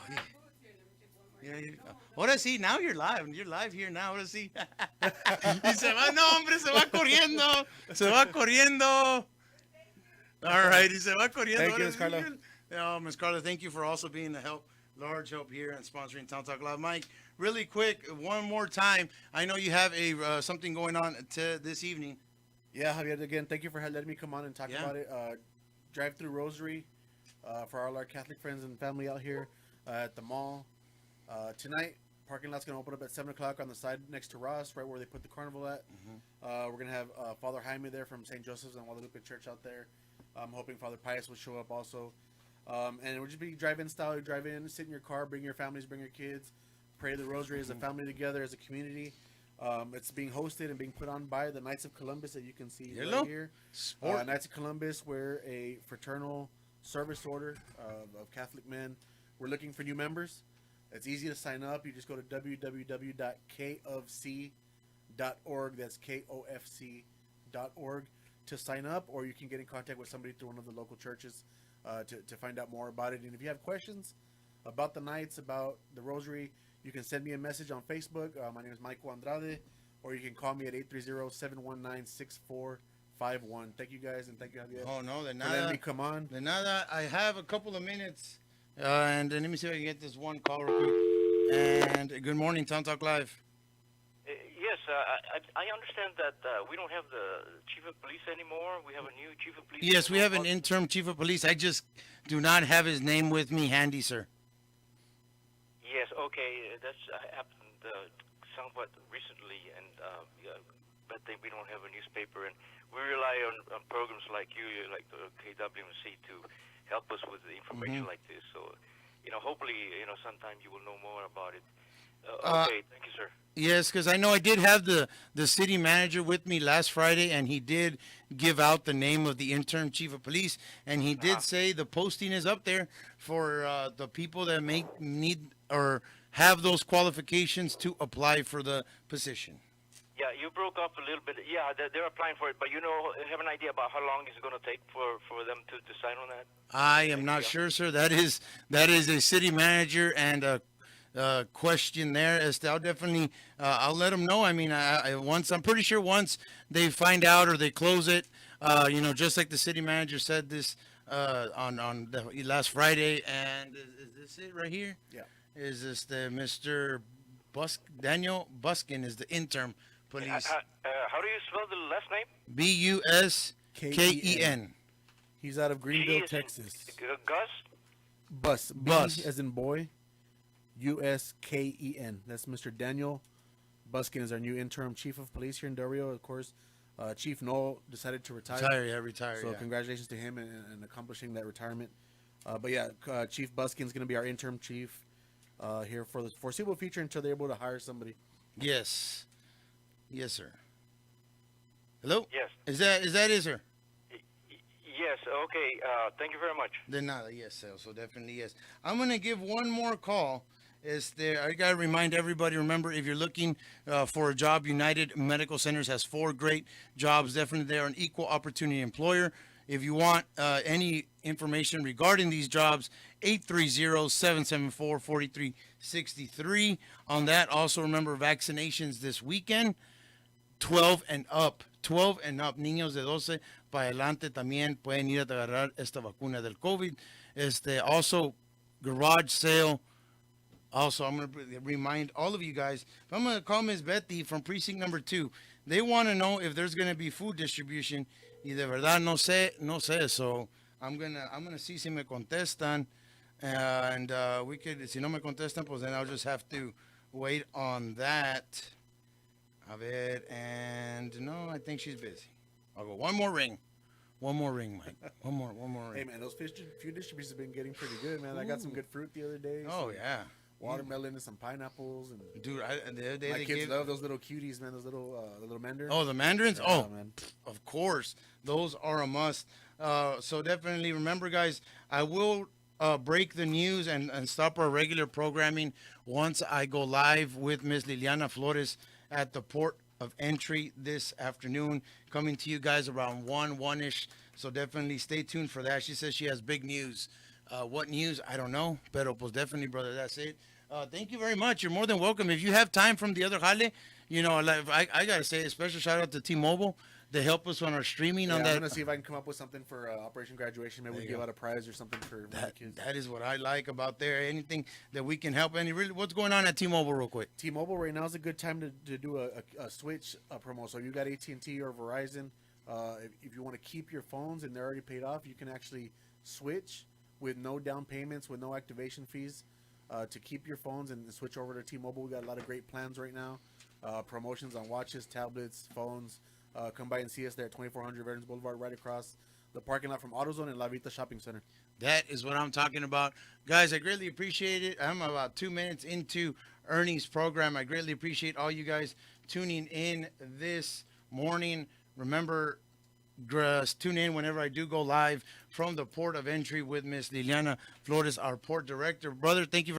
Ahora sí, now you're live. You're live here now, ahora sí. Y se va, no, hombre, se va corriendo. Se va corriendo. All right, y se va corriendo. Thank you, Ms. Carla. Oh, Ms. Carla, thank you for also being a large help here and sponsoring Town Talk Live. Mike, really quick, one more time. I know you have a something going on this evening. Yeah, Javier, again, thank you for letting me come on and talk about it. Drive-through rosary for all our Catholic friends and family out here at the mall. Tonight, parking lot's going to open up at 7 o'clock on the side next to Ross, right where they put the carnival at. We're going to have Father Jaime there from St. Joseph's and Guadalupe Church out there. I'm hoping Father Pius will show up also. And it would just be drive-in style. You drive in, sit in your car, bring your families, bring your kids, pray the rosary as a family together, as a community. It's being hosted and being put on by the Knights of Columbus that you can see right here. Knights of Columbus, we're a fraternal service order of Catholic men. We're looking for new members. It's easy to sign up. You just go to www.kofc.org. That's KOFC.org to sign up, or you can get in contact with somebody through one of the local churches to find out more about it. And if you have questions about the Knights, about the Rosary, you can send me a message on Facebook. My name is Michael Andrade, or you can call me at 830-719-6451. Thank you guys, and thank you, Javier. Oh, no, de for letting nada. me come on. De nada. I have a couple of minutes, and then let me see if I can get this one call real quick. And good morning, Town Talk Live. Yes, I understand that we don't have the chief of police anymore. We have a new chief of police. Yes, we have an interim chief of police. I just do not have his name with me handy, sir. Yes, okay, that's happened somewhat recently, and but we don't have a newspaper, and we rely on programs like you, like the KWMC, to help us with the information like this. So, hopefully, sometime you will know more about it. Okay, thank you, sir. Yes, because I know I did have the city manager with me last Friday, and he did give out the name of the interim chief of police, and he did say the posting is up there for the people that need or have those qualifications to apply for the position. Yeah, you broke up a little bit. Yeah, they're applying for it, but you know, have an idea about how long it's going to take for them to decide on that? I am not sure, sir. That is a city manager and a question there. I'll definitely I'll let them know. I mean, I'm pretty sure once they find out or they close it, just like the city manager said this on the last Friday. And is this it right here? Yeah. Is this the Mr. Daniel Buskin is the interim police? How do you spell the last name? Busken. He's out of Greenville, G as in Texas. Gus? Bus. B as in boy. Usken. That's Mr. Daniel Buskin is our new interim chief of police here in Del Rio. Of course, Chief Noel decided to retire. Retire. So congratulations to him and accomplishing that retirement. But yeah, Chief Buskin's going to be our interim chief here for the foreseeable future until they're able to hire somebody. Yes. Yes, sir. Hello? Yes. Is that it, sir? Yes, okay. Thank you very much. De nada, yes, sir. So definitely yes. I'm going to give one more call. I got to remind everybody, remember, if you're looking for a job, United Medical Centers has 4 great jobs. Definitely, they're an equal opportunity employer. If you want any information regarding these jobs, 830-774-4363. On that, also remember vaccinations this weekend, 12 and up. 12 and up, niños de 12 para adelante también pueden ir a agarrar esta vacuna del COVID. Also, garage sale. Also, I'm going to remind all of you guys, I'm going to call Miss Betty from precinct number 2. They want to know if there's going to be food distribution. Y de verdad no sé. So I'm gonna see si me contestan, and we could, si no me contestan, pues then I'll just have to wait on that. A ver, and no, I think she's busy. I'll go one more ring, Mike. One more ring. Hey man, those food distributors have been getting pretty good, man. I got some good fruit the other day. Oh yeah. Watermelon and some pineapples, and dude, my kids love those little cuties, man. Those little mandarins. Oh, the mandarins. Yeah, man. Of course, those are a must. So definitely remember, guys. I will break the news and stop our regular programming once I go live with Miss Liliana Flores at the port of entry this afternoon, coming to you guys around 1-ish. So definitely stay tuned for that. She says she has big news. What news? I don't know. Pero pues definitely, brother, that's it. Thank you very much. You're more than welcome. If you have time from the other jale, I got to say a special shout out to T-Mobile. They help us on our streaming on that. I'm going to see if I can come up with something for Operation Graduation. Maybe we give out a prize or something for the kids. That is what I like about there. Anything that we can help. What's going on at T-Mobile real quick? T-Mobile right now is a good time to do a switch promo. So you got AT&T or Verizon. If you want to keep your phones and they're already paid off, you can actually switch with no down payments, with no activation fees, to keep your phones and switch over to T-Mobile. We got a lot of great plans right now. Promotions on watches, tablets, phones. Come by and see us there at 2400 Veterans Boulevard, right across the parking lot from AutoZone and La Vita Shopping Center. That is what I'm talking about. Guys, I greatly appreciate it. I'm about 2 minutes into Ernie's program. I greatly appreciate all you guys tuning in this morning. Remember, tune in whenever I do go live from the port of entry with Miss Liliana Flores, our port director. Brother, thank you.